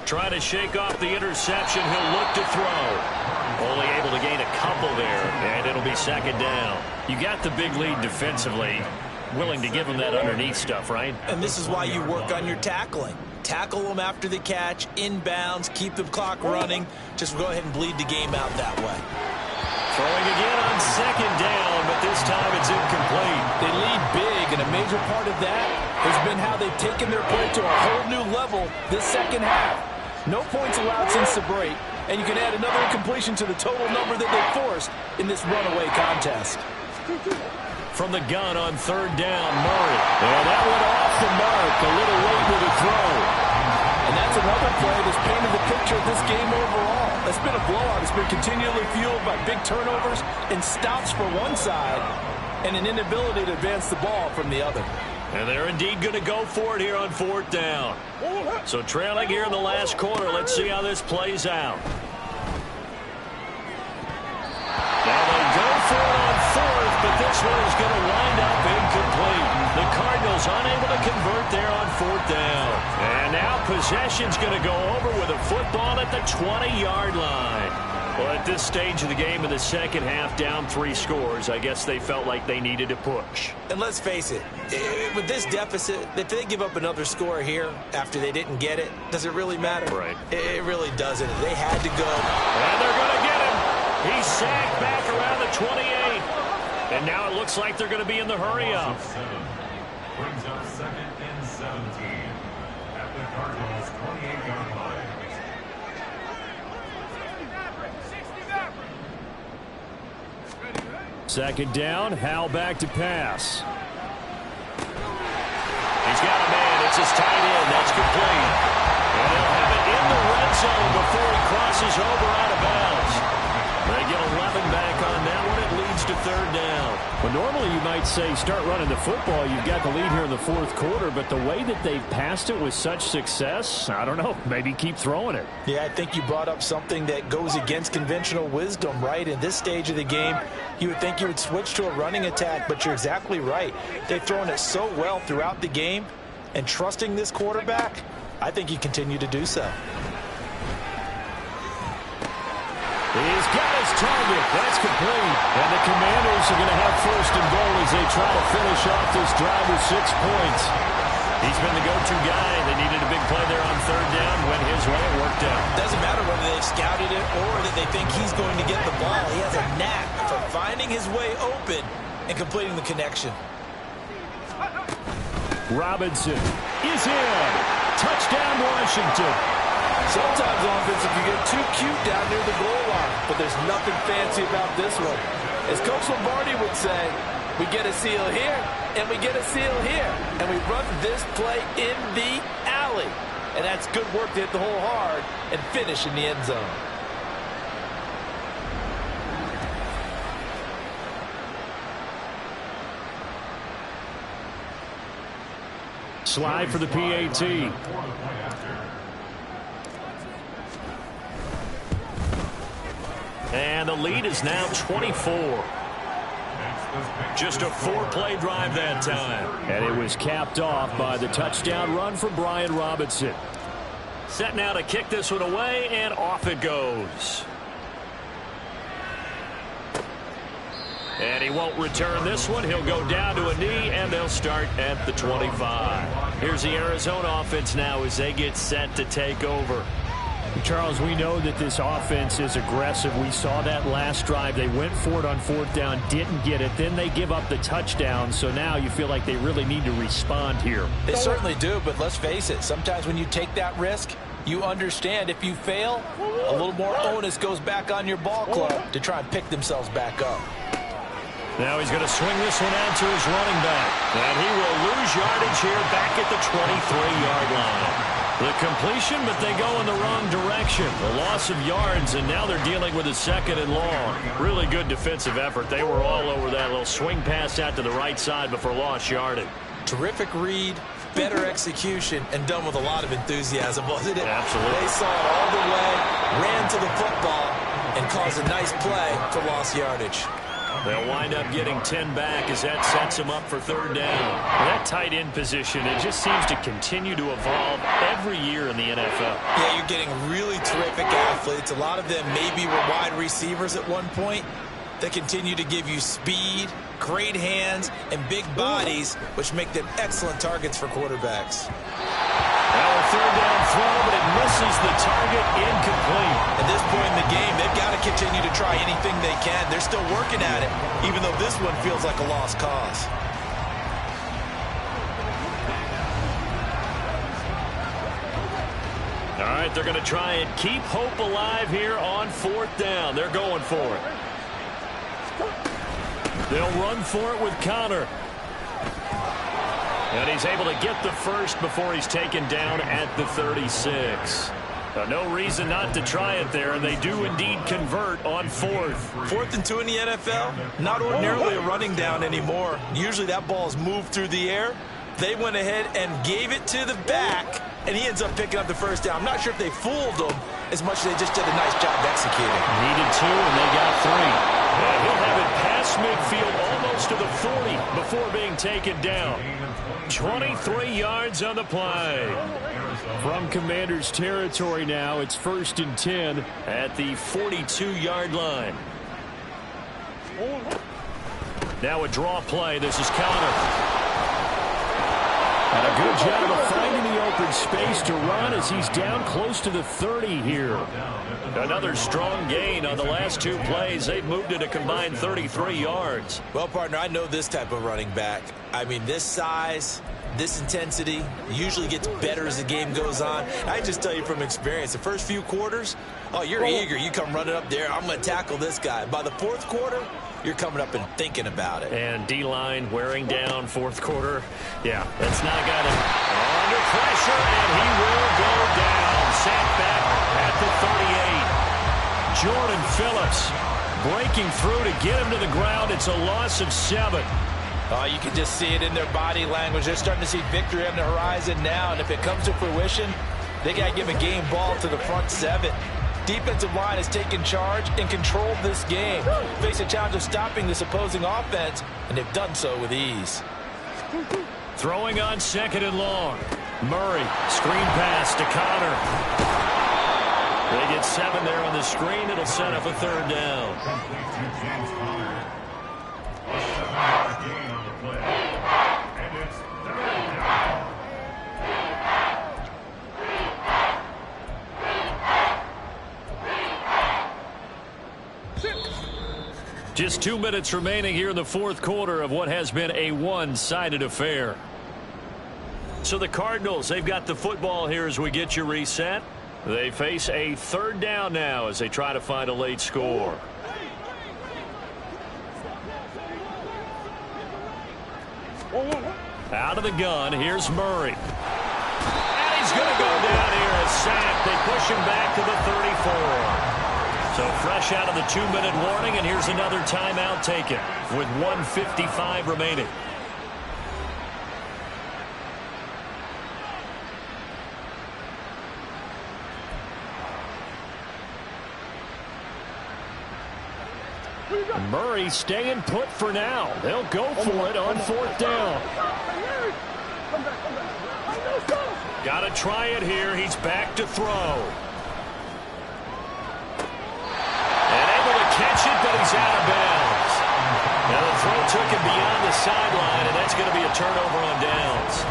Trying to shake off the interception. He'll look to throw. Only able to gain a couple there, and it'll be 2nd down. You got the big lead defensively. Willing to give them that underneath stuff, right? And this is why you work on your tackling. Tackle them after the catch, inbounds, keep the clock running. Just go ahead and bleed the game out that way. Throwing again on 2nd down, but this time it's incomplete. They lead big, and a major part of that has been how they've taken their play to a whole new level this 2nd half. No points allowed since the break, and you can add another incompletion to the total number that they forced in this runaway contest. From the gun on 3rd down, Murray. And that went off the mark. A little late with the throw. And that's another play that's painted the picture of this game overall. It's been a blowout. It's been continually fueled by big turnovers and stops for one side and an inability to advance the ball from the other. And they're indeed going to go for it here on 4th down. So trailing here in the last quarter. Let's see how this plays out. Now they go for it on 4th, but this one is going to wind up incomplete. The Cardinals unable to convert there on 4th down. And now possession's going to go over with a football at the 20-yard line. Well, at this stage of the game in the 2nd half, down 3 scores, I guess they felt like they needed to push. And let's face it, with this deficit, if they give up another score here after they didn't get it, does it really matter? Right. It really doesn't. They had to go. And they're going to get him. He's sacked back around the 28. And now it looks like they're going to be in the hurry-up. Brings up 2nd and 17 at the Cardinals' 28-yard line. Second down, Howell back to pass. He's got a man. It's his tight end. That's complete. And they'll have it in the red zone before he crosses over out of bounds. They get 11 back on that one. It leads to 3rd down. Well, normally you might say start running the football. You've got the lead here in the 4th quarter, but the way that they've passed it with such success, I don't know, maybe keep throwing it. Yeah, I think you brought up something that goes against conventional wisdom, right? In this stage of the game, you would think you would switch to a running attack, but you're exactly right. They've thrown it so well throughout the game, and trusting this quarterback, I think you continue to do so. He's got his target. That's complete. And the Commanders are going to have 1st and goal as they try to finish off this drive with 6 points. He's been the go-to guy. They needed a big play there on 3rd down. Went his way. It worked out. Doesn't matter whether they've scouted it or that they think he's going to get the ball. He has a knack for finding his way open and completing the connection. Robinson is in. Touchdown, Washington. Sometimes offense, if you get too cute down near the goal line, but there's nothing fancy about this one. As Coach Lombardi would say, we get a seal here, and we get a seal here, and we run this play in the alley. And that's good work to hit the hole hard and finish in the end zone. Slide for the PAT. And the lead is now 24. Just a 4-play drive that time. And it was capped off by the touchdown run from Brian Robinson. Set now to kick this one away, and off it goes. And he won't return this one. He'll go down to a knee, and they'll start at the 25. Here's the Arizona offense now as they get set to take over. Charles, we know that this offense is aggressive. We saw that last drive. They went for it on 4th down, didn't get it. Then they give up the touchdown. So now you feel like they really need to respond here. They certainly do, but let's face it. Sometimes when you take that risk, you understand if you fail, a little more onus goes back on your ball club to try and pick themselves back up. Now he's going to swing this one out to his running back. And he will lose yardage here back at the 23-yard line. The completion, but they go in the wrong direction. A loss of yards, and now they're dealing with a 2nd and long. Really good defensive effort. They were all over that little swing pass out to the right side before lost yardage. Terrific read, better execution, and done with a lot of enthusiasm, wasn't it? Absolutely. They saw it all the way, ran to the football, and caused a nice play for lost yardage. They'll wind up getting 10 back as that sets them up for 3rd down. That tight end position, it just seems to continue to evolve every year in the NFL. Yeah, you're getting really terrific athletes. A lot of them maybe were wide receivers at one point. They continue to give you speed, great hands, and big bodies, which make them excellent targets for quarterbacks. Now a 3rd down throw, but it misses the target, incomplete. At this point in the game, they've got to continue to try anything they can. They're still working at it, even though this one feels like a lost cause. All right, they're going to try and keep hope alive here on 4th down. They're going for it. They'll run for it with Connor. And he's able to get the first before he's taken down at the 36. No reason not to try it there, and they do indeed convert on 4th. 4th and 2 in the NFL, not ordinarily a running down anymore. Usually that ball is moved through the air. They went ahead and gave it to the back, and he ends up picking up the 1st down. I'm not sure if they fooled him as much as they just did a nice job executing. Needed 2, and they got 3. And he'll have it past midfield almost to the 40 before being taken down. 23 yards on the play. From Commanders territory now, it's 1st and 10 at the 42-yard line. Now a draw play. This is Connor. And a good job of finding the open space to run as he's down close to the 30 here. Another strong gain on the last two plays. They've moved it a combined 33 yards. Well, partner, I know this type of running back. I mean, this size, this intensity usually gets better as the game goes on. I just tell you from experience, the first few quarters, oh, you're eager. You come running up there. I'm going to tackle this guy. By the fourth quarter, you're coming up and thinking about it. And D-line wearing down fourth quarter. Yeah, that's not got him under pressure, and he will go down. Sacked back at the 38. Jordan Phillips breaking through to get him to the ground. It's a loss of 7. Oh, you can just see it in their body language. They're starting to see victory on the horizon now, and if it comes to fruition, they got to give a game ball to the front 7. Defensive line has taken charge and controlled this game. Face a challenge of stopping this opposing offense, and they've done so with ease. Throwing on 2nd and long. Murray, screen pass to Connor. They get 7 there on the screen. It'll set up a 3rd down. Gain on the play. And it's 3rd down. Just 2 minutes remaining here in the fourth quarter of what has been a one-sided affair. So the Cardinals, they've got the football here as we get you reset. They face a 3rd down now as they try to find a late score. Out of the gun, here's Murray. And he's going to go down here, a sack. They push him back to the 34. So fresh out of the 2-minute warning, and here's another timeout taken with 1:55 remaining. Murray staying put for now. They'll go for it on 4th down. Got to try it here. He's back to throw. Catch it, but he's out of bounds. Now the throw took him beyond the sideline, and that's going to be a turnover on downs.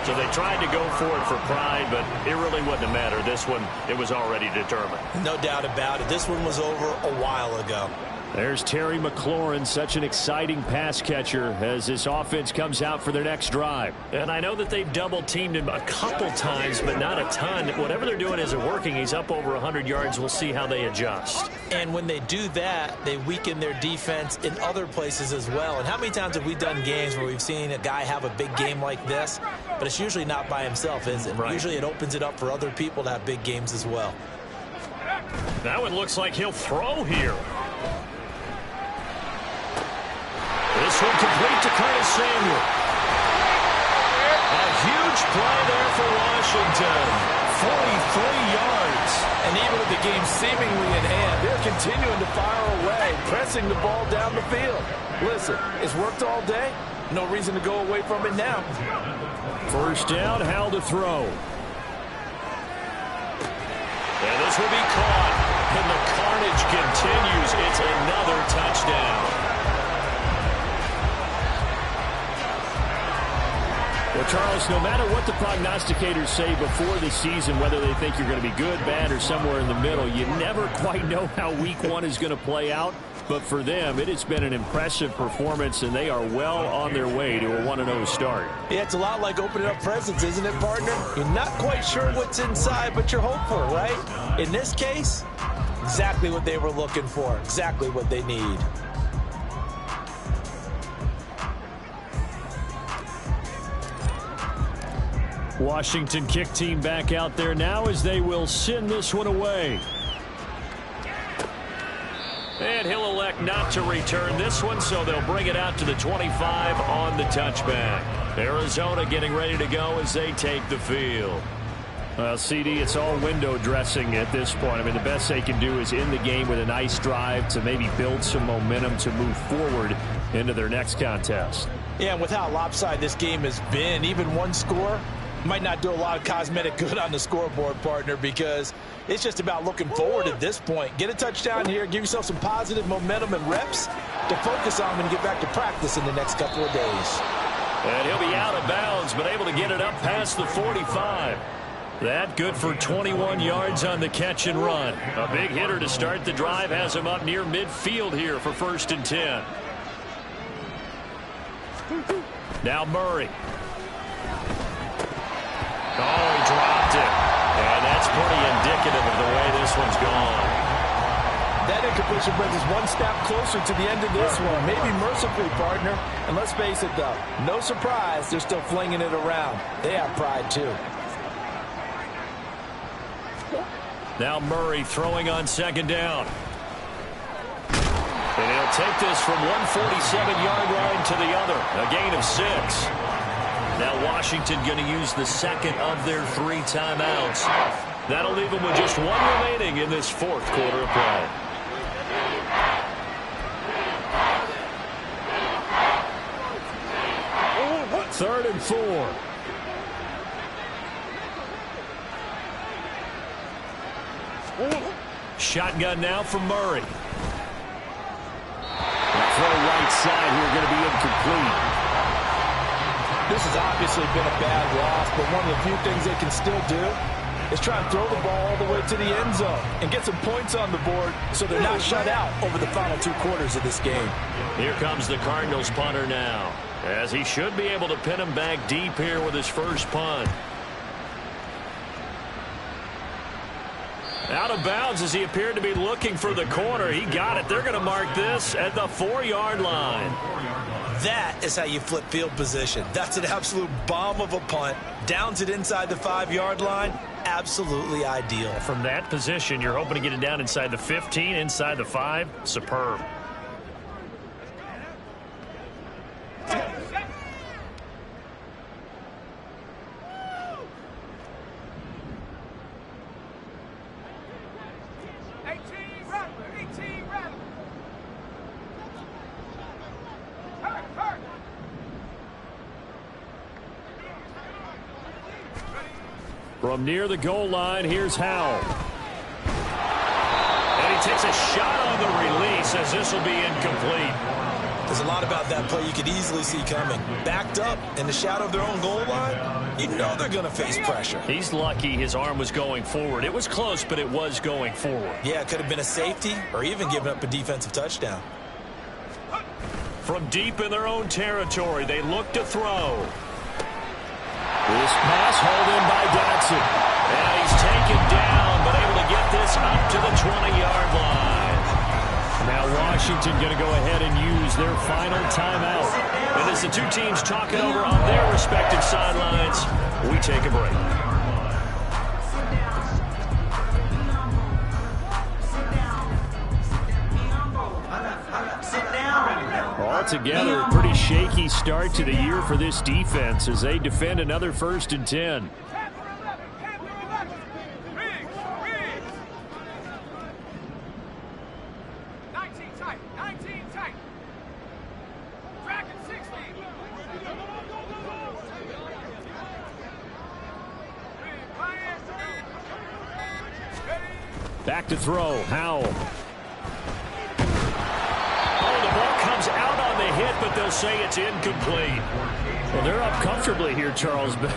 So they tried to go for it for pride, but it really wouldn't have mattered. This one, it was already determined. No doubt about it. This one was over a while ago. There's Terry McLaurin, such an exciting pass catcher as this offense comes out for their next drive. And I know that they've double-teamed him a couple times, but not a ton. Whatever they're doing isn't working. He's up over 100 yards. We'll see how they adjust. And when they do that, they weaken their defense in other places as well. And how many times have we done games where we've seen a guy have a big game like this, but it's usually not by himself, is it? Right. Usually it opens it up for other people to have big games as well. That one looks like he'll throw here. This one complete to Curtis Samuel. A huge play there for Washington. 43 yards. And even with the game seemingly in hand, they're continuing to fire away, pressing the ball down the field. Listen, it's worked all day. No reason to go away from it now. 1st down, Hal to throw. And this will be caught. And the carnage continues. It's another touchdown. Well, Charles, no matter what the prognosticators say before the season, whether they think you're going to be good, bad, or somewhere in the middle, you never quite know how week 1 is going to play out. But for them, it has been an impressive performance, and they are well on their way to a 1-0 start. Yeah, it's a lot like opening up presents, isn't it, partner? You're not quite sure what's inside, but you're hopeful, right? In this case, exactly what they were looking for, exactly what they need. Washington kick team back out there now as they will send this one away. And he'll elect not to return this one, so they'll bring it out to the 25 on the touchback. Arizona getting ready to go as they take the field. CD, it's all window dressing at this point. I mean, the best they can do is end the game with a nice drive to maybe build some momentum to move forward into their next contest. Yeah, and with how lopsided this game has been, even one score might not do a lot of cosmetic good on the scoreboard, partner, because it's just about looking forward at this point. Get a touchdown here, give yourself some positive momentum and reps to focus on and get back to practice in the next couple of days. And he'll be out of bounds, but able to get it up past the 45. That good for 21 yards on the catch and run. A big hitter to start the drive has him up near midfield here for 1st and 10. Now Murray. Oh, he dropped it. And that's pretty indicative of the way this one's gone. That incompletion brings us one step closer to the end of this one. Maybe mercifully, partner. And let's face it, though, no surprise, they're still flinging it around. They have pride, too. Now Murray throwing on 2nd down. And he'll take this from 147-yard line to the other. A gain of 6. Now Washington going to use the 2nd of their 3 timeouts. That'll leave them with just 1 remaining in this 4th quarter of play. Third and 4. Shotgun now from Murray. Throw right side here going to be incomplete. This has obviously been a bad loss, but one of the few things they can still do is try and throw the ball all the way to the end zone and get some points on the board so they're not shut out over the final 2 quarters of this game. Here comes the Cardinals punter now, as he should be able to pin him back deep here with his first punt. Out of bounds as he appeared to be looking for the corner. He got it. They're going to mark this at the 4-yard line. That is how you flip field position. That's an absolute bomb of a punt. Downs it inside the 5-yard line. Absolutely ideal. From that position, you're hoping to get it down inside the 15, inside the 5. Superb. From near the goal line, here's Howell. And he takes a shot on the release as this will be incomplete. There's a lot about that play you could easily see coming. Backed up in the shadow of their own goal line, you know they're going to face pressure. He's lucky his arm was going forward. It was close, but it was going forward. Yeah, it could have been a safety or even given up a defensive touchdown. From deep in their own territory, they look to throw. This pass hauled in by Dotson. And he's taken down, but able to get this up to the 20-yard line. Now Washington going to go ahead and use their final timeout. And as the 2 teams talking over on their respective sidelines, we take a break. Altogether, a pretty shaky start to the year for this defense as they defend another 1st and 10. Back to throw, Howell. Out on the hit, but they'll say it's incomplete. Well, they're up comfortably here, Charles, but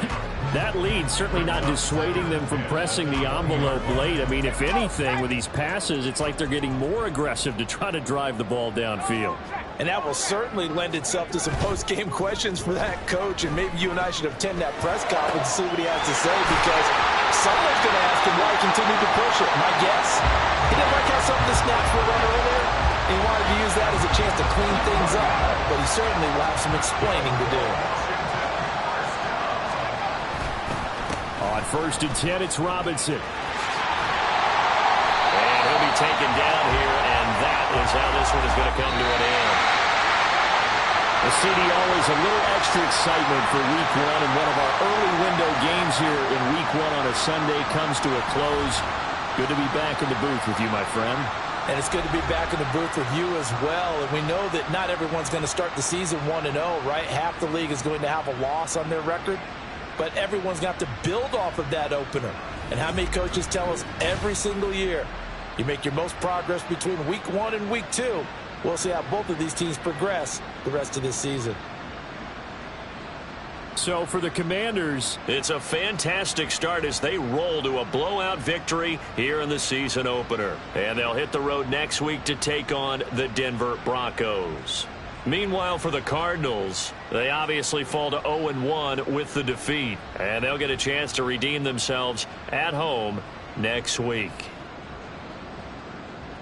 that lead certainly not dissuading them from pressing the envelope late. I mean, if anything, with these passes, it's like they're getting more aggressive to try to drive the ball downfield. And that will certainly lend itself to some post-game questions for that coach, and maybe you and I should attend that press conference to see what he has to say, because someone's going to ask him why he continued to push it. My guess, he didn't like how some of the snaps were run earlier. He wanted to use that as a chance to clean things up, but he certainly will have some explaining to do. On 1st and 10, it's Robinson. And he'll be taken down here, and that is how this one is going to come to an end. The CD always a little extra excitement for Week 1, and one of our early window games here in Week 1 on a Sunday comes to a close. Good to be back in the booth with you, my friend. And it's good to be back in the booth with you as well. And we know that not everyone's going to start the season 1-0, right? Half the league is going to have a loss on their record. But everyone's got to build off of that opener. And how many coaches tell us every single year, you make your most progress between Week 1 and Week 2. We'll see how both of these teams progress the rest of this season. So for the Commanders, it's a fantastic start as they roll to a blowout victory here in the season opener. And they'll hit the road next week to take on the Denver Broncos. Meanwhile, for the Cardinals, they obviously fall to 0-1 with the defeat. And they'll get a chance to redeem themselves at home next week.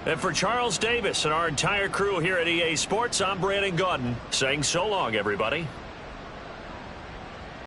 And for Charles Davis and our entire crew here at EA Sports, I'm Brandon Gaudin saying so long, everybody.